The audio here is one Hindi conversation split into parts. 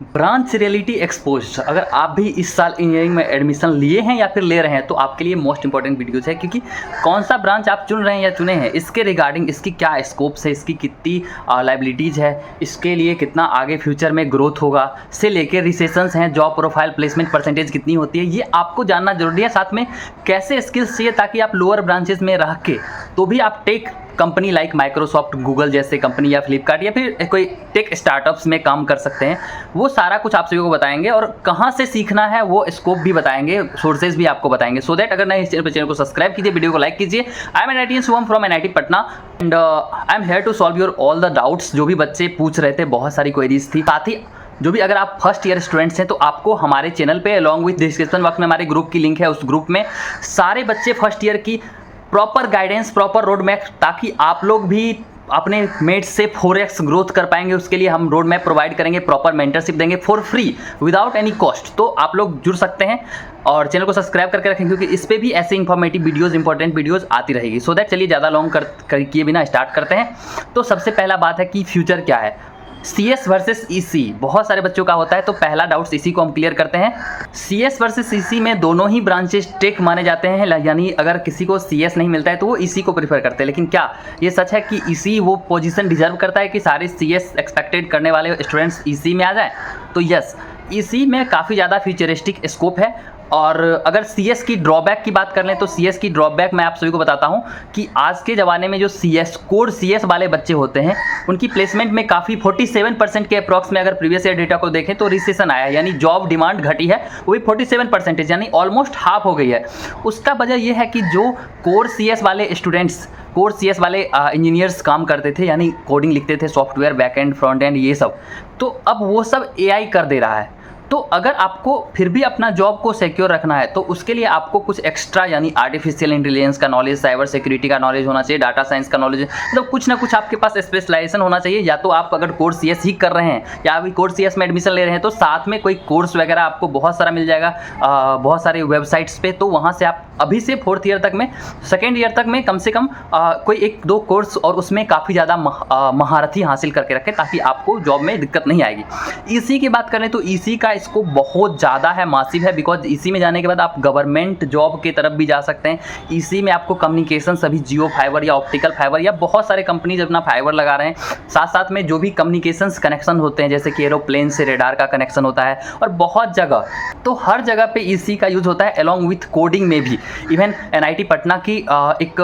Branch reality exposed. अगर आप भी इस साल इंजीनियरिंग में एडमिशन लिए हैं या फिर ले रहे हैं तो आपके लिए मोस्ट इंपॉर्टेंट वीडियोस है, क्योंकि कौन सा ब्रांच आप चुन रहे हैं या चुने हैं इसके रिगार्डिंग इसकी क्या स्कोप्स है, इसकी कितनी लाइबिलिटीज़ है, इसके लिए कितना आगे फ्यूचर में ग्रोथ होगा से लेकर रिसेशंस हैं, जॉब प्रोफाइल, प्लेसमेंट परसेंटेज कितनी होती है, ये आपको जानना जरूरी है। साथ में कैसे स्किल्स चाहिए ताकि आप लोअर ब्रांचेस में रह के तो भी आप tech company like Microsoft, Google जैसे कंपनी या फ्लिपकार्ट या फिर कोई टेक स्टार्टअप्स में काम कर सकते हैं। वो सारा कुछ आप सभी को बताएंगे और कहाँ से सीखना है वो स्कोप भी बताएंगे, सोर्सेज भी आपको बताएंगे। सो दैट अगर नए इस चैनल को सब्सक्राइब कीजिए, वीडियो को लाइक कीजिए। I am an Shubham from NIT Patna and I am here to solve your all the doubts. जो भी बच्चे पूछ रहे थे, बहुत सारी क्वेरीज थी। साथ ही जो भी अगर आप फर्स्ट ईयर स्टूडेंट्स हैं तो आपको हमारे चैनल पे अलॉन्ग विद डिस्क्रिप्शन बॉक्स में हमारे ग्रुप की लिंक है, उस ग्रुप में सारे बच्चे फर्स्ट ईयर की proper guidance, proper road map, ताकि आप लोग भी अपने मेट्स से 4x ग्रोथ कर पाएंगे। उसके लिए हम रोड मैप प्रोवाइड करेंगे, प्रॉपर मेंटरशिप देंगे for free without any cost. तो आप लोग जुड़ सकते हैं और चैनल को सब्सक्राइब करके रखें, क्योंकि इस पे भी ऐसे इंफॉर्मेटिव वीडियोस, इंपॉर्टेंट वीडियोस आती रहेगी। सो दैट चलिए ज़्यादा लॉन्ग किए बिना स्टार्ट करते हैं। तो सबसे पहला बात है कि फ्यूचर क्या है, CS वर्सेस EC बहुत सारे बच्चों का होता है। तो पहला डाउट्स इसी को हम क्लियर करते हैं। CS वर्सेस EC में दोनों ही ब्रांचेस टेक माने जाते हैं, यानी अगर किसी को CS नहीं मिलता है तो वो EC को प्रीफर करते हैं। लेकिन क्या ये सच है कि EC वो पोजीशन डिजर्व करता है कि सारे CS एक्सपेक्टेड करने वाले स्टूडेंट्स EC में आ जाएं? तो यस, EC में काफ़ी ज़्यादा फ्यूचरिस्टिक स्कोप है। और अगर CS की ड्रॉबैक की बात कर लें तो CS की ड्रॉबैक मैं आप सभी को बताता हूं कि आज के ज़माने में जो कोर CS वाले बच्चे होते हैं उनकी प्लेसमेंट में काफ़ी 47% के अप्रॉक्स में अगर प्रीवियस ईयर डेटा को देखें तो रिसेशन आया है, यानी जॉब डिमांड घटी है, वो भी 47%, यानी ऑलमोस्ट हाफ हो गई है। उसका वजह यह है कि जो कोर CS वाले स्टूडेंट्स, कोर CS वाले इंजीनियर्स काम करते थे, यानी कोडिंग लिखते थे, सॉफ्टवेयर, बैकएंड, फ्रंट एंड, ये सब, तो अब वो सब AI कर दे रहा है। तो अगर आपको फिर भी अपना जॉब को सिक्योर रखना है तो उसके लिए आपको कुछ एक्स्ट्रा, यानी आर्टिफिशियल इंटेलिजेंस का नॉलेज, साइबर सिक्योरिटी का नॉलेज होना चाहिए, डाटा साइंस का नॉलेज, मतलब कुछ ना कुछ आपके पास स्पेशलाइजेशन होना चाहिए। या तो आप अगर कोर्स CS ही कर रहे हैं या अभी कोर्स CS में एडमिशन ले रहे हैं तो साथ में कोई कोर्स वगैरह आपको बहुत सारा मिल जाएगा बहुत सारे वेबसाइट्स पे। तो वहाँ से आप अभी से 4th ईयर तक में, 2nd ईयर तक में कम से कम कोई 1-2 कोर्स और उसमें काफ़ी ज़्यादा महारथी हासिल करके रखें ताकि आपको जॉब में दिक्कत नहीं आएगी। EC की बात करें तो EC का इसको बहुत ज़्यादा है, मासिव है, बिकॉज EC में जाने के बाद आप गवर्नमेंट जॉब की तरफ भी जा सकते हैं। EC में आपको कम्युनिकेशन, सभी जियो फाइबर या ऑप्टिकल फाइबर या बहुत सारे कंपनीज अपना फाइबर लगा रहे हैं, साथ साथ में जो भी कम्युनिकेशंस कनेक्शन होते हैं, जैसे कि एरोप्लेन से रेडार का कनेक्शन होता है और बहुत जगह, तो हर जगह पे EC का यूज़ होता है अलॉन्ग विथ कोडिंग में भी। इवन NIT पटना की एक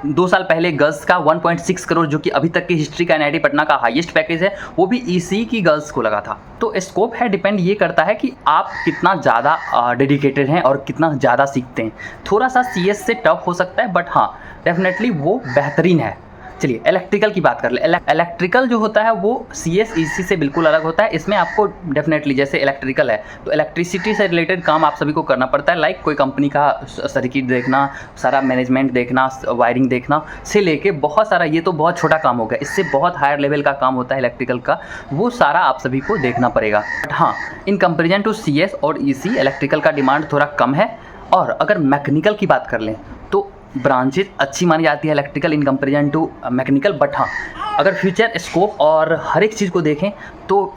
2 साल पहले गर्ल्स का 1.6 करोड़, जो कि अभी तक की हिस्ट्री का NIT पटना का हाईएस्ट पैकेज है, वो भी EC की गर्ल्स को लगा था। तो स्कोप है, डिपेंड ये करता है कि आप कितना ज़्यादा डेडिकेटेड हैं और कितना ज़्यादा सीखते हैं। थोड़ा सा CS से टफ हो सकता है, बट हाँ डेफिनेटली वो बेहतरीन है। चलिए इलेक्ट्रिकल की बात कर ले। इलेक्ट्रिकल जो होता है वो CS EC से बिल्कुल अलग होता है। इसमें आपको डेफिनेटली, जैसे इलेक्ट्रिकल है तो इलेक्ट्रिसिटी से रिलेटेड काम आप सभी को करना पड़ता है, लाइक कोई कंपनी का सर्किट देखना, सारा मैनेजमेंट देखना, वायरिंग देखना से लेके बहुत सारा, ये तो बहुत छोटा काम हो गया, इससे बहुत हायर लेवल का काम होता है इलेक्ट्रिकल का, वो सारा आप सभी को देखना पड़ेगा। बट हाँ, इन कंपेरिजन टू CS और EC इलेक्ट्रिकल का डिमांड थोड़ा कम है। और अगर मैकेनिकल की बात कर लें तो ब्रांचेज अच्छी मानी जाती है electrical in comparison to mechanical. But हाँ, अगर फ्यूचर स्कोप और हर एक चीज़ को देखें तो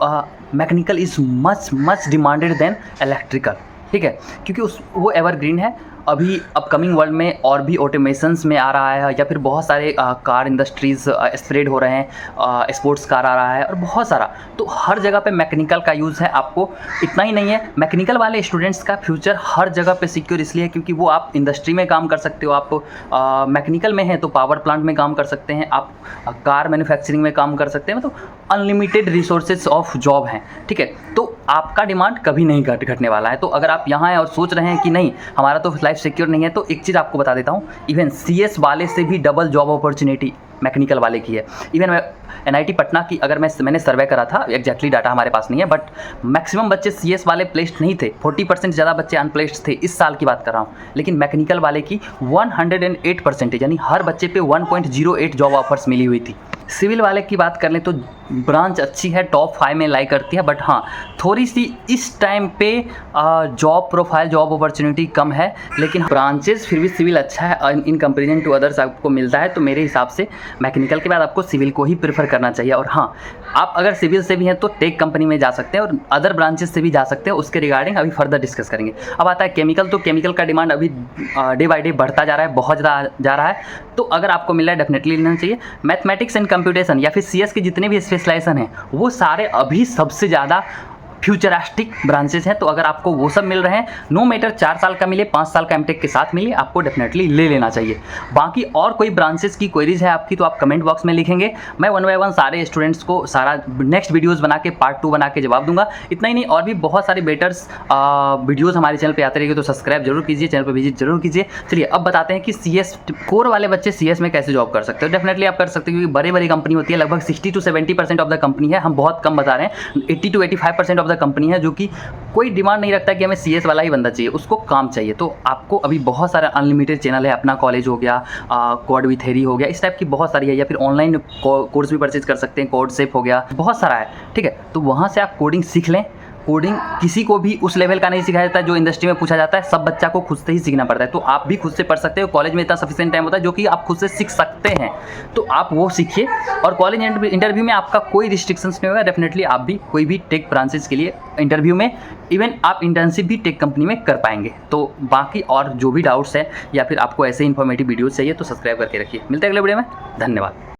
mechanical is much demanded than electrical, ठीक है, क्योंकि वो एवरग्रीन है। अभी अपकमिंग वर्ल्ड में और भी ऑटोमेशंस में आ रहा है, या फिर बहुत सारे कार इंडस्ट्रीज़ स्प्रेड हो रहे हैं, स्पोर्ट्स कार आ रहा है और बहुत सारा, तो हर जगह पे मैकेनिकल का यूज़ है। आपको इतना ही नहीं है, मैकेनिकल वाले स्टूडेंट्स का फ्यूचर हर जगह पे सिक्योर इसलिए क्योंकि वो आप इंडस्ट्री में काम कर सकते हो, आप मैकेनिकल में हैं तो पावर प्लांट में काम कर सकते हैं, आप कार मैन्युफैक्चरिंग में काम कर सकते हैं, मतलब अनलिमिटेड रिसोर्सेज ऑफ जॉब हैं, ठीक है। तो आपका डिमांड कभी नहीं घटने वाला है। तो अगर आप यहाँ हैं और सोच रहे हैं कि नहीं हमारा तो लाइफ सिक्योर नहीं है, तो एक चीज़ आपको बता देता हूँ, इवन CS वाले से भी डबल जॉब अपॉर्चुनिटी मैकेनिकल वाले की है। इवन NIT पटना की अगर मैंने सर्वे करा था, एग्जैक्टली डाटा हमारे पास नहीं है, बट मैक्सिमम बच्चे CS वाले प्लेस्ड नहीं थे, 40% ज़्यादा बच्चे अनप्लेस्ड थे, इस साल की बात कर रहा हूँ। लेकिन मैकेनिकल वाले की 108%, यानी हर बच्चे पे 1.08 जॉब ऑफर्स मिली हुई थी। सिविल वाले की बात कर लें तो ब्रांच अच्छी है, टॉप 5 में लाई करती है, बट हाँ थोड़ी सी इस टाइम पे जॉब प्रोफाइल, जॉब अपॉर्चुनिटी कम है, लेकिन ब्रांचेस फिर भी सिविल अच्छा है इन कंपेरिजन टू अदर्स आपको मिलता है। तो मेरे हिसाब से मैकेनिकल के बाद आपको सिविल को ही प्रेफर करना चाहिए। और हाँ, आप अगर सिविल से भी हैं तो टेक कंपनी में जा सकते हैं और अदर ब्रांचेस से भी जा सकते हैं। उसके रिगार्डिंग अभी फर्दर डिस्कस करेंगे। अब आता है केमिकल, तो केमिकल का डिमांड अभी डे बाई डे बढ़ता जा रहा है, बहुत ज़्यादा जा रहा है। तो अगर आपको मिल रहा है डेफिनेटली लेना चाहिए। मैथमेटिक्स एंड कंप्यूटेशन या फिर CS के जितने भी स्पेशलाइजेशन हैं वो सारे अभी सबसे ज़्यादा फ्यूचरिस्टिक ब्रांचेस हैं। तो अगर आपको वो सब मिल रहे हैं, नो मैटर 4 साल का मिले 5 साल का एमटेक के साथ मिले, आपको डेफिनेटली ले लेना चाहिए। बाकी और कोई ब्रांचेस की क्वेरीज है आपकी तो आप कमेंट बॉक्स में लिखेंगे, मैं 1 बाय 1 सारे स्टूडेंट्स को सारा नेक्स्ट वीडियोज़ बना के पार्ट 2 बना के जवाब दूंगा। इतना ही नहीं, और भी बहुत सारे बेटर्स वीडियोज़ हमारे चैनल पर आते रहेंगे, तो सब्सक्राइब जरूर कीजिए, चैनल पर विजिट जरूर कीजिए। चलिए अब बताते हैं कि CS कोर वाले बच्चे CS में कैसे जॉब कर सकते हो। डेफिनेटली आप कर सकते हो, क्योंकि बड़ी बड़ी कंपनी होती है, लगभग 60 to 70% ऑफ द कंपनी है, हम बहुत कम बता रहे हैं, 80 to 85% ऑफ द कंपनी है जो कि कोई डिमांड नहीं रखता कि हमें CS वाला ही बंदा चाहिए, उसको काम चाहिए। तो आपको अभी बहुत सारा अनलिमिटेड चैनल है, अपना कॉलेज हो गया, कोड विथ थेरी हो गया, इस टाइप की बहुत सारी है, या फिर ऑनलाइन कोर्स भी परचेज कर सकते हैं, कोडसेप हो गया, बहुत सारा है, ठीक है। तो वहाँ से आप कोडिंग सीख लें। कोडिंग किसी को भी उस लेवल का नहीं सिखाया जाता है जो इंडस्ट्री में पूछा जाता है, सब बच्चा को खुद से ही सीखना पड़ता है। तो आप भी खुद से पढ़ सकते हो, कॉलेज में इतना सफिशिएंट टाइम होता है जो कि आप खुद से सीख सकते हैं, तो आप वो सीखिए। और कॉलेज इंटरव्यू में आपका कोई रिस्ट्रिक्शंस नहीं होगा, डेफिनेटली आप भी कोई भी टेक ब्रांचेस के लिए इंटरव्यू में, इवन आप इंटर्नशिप भी टेक कंपनी में कर पाएंगे। तो बाकी और जो भी डाउट्स है या फिर आपको ऐसे इन्फॉर्मेटिव वीडियोज़ चाहिए तो सब्सक्राइब करके रखिए। मिलते हैं अगले वीडियो में, धन्यवाद।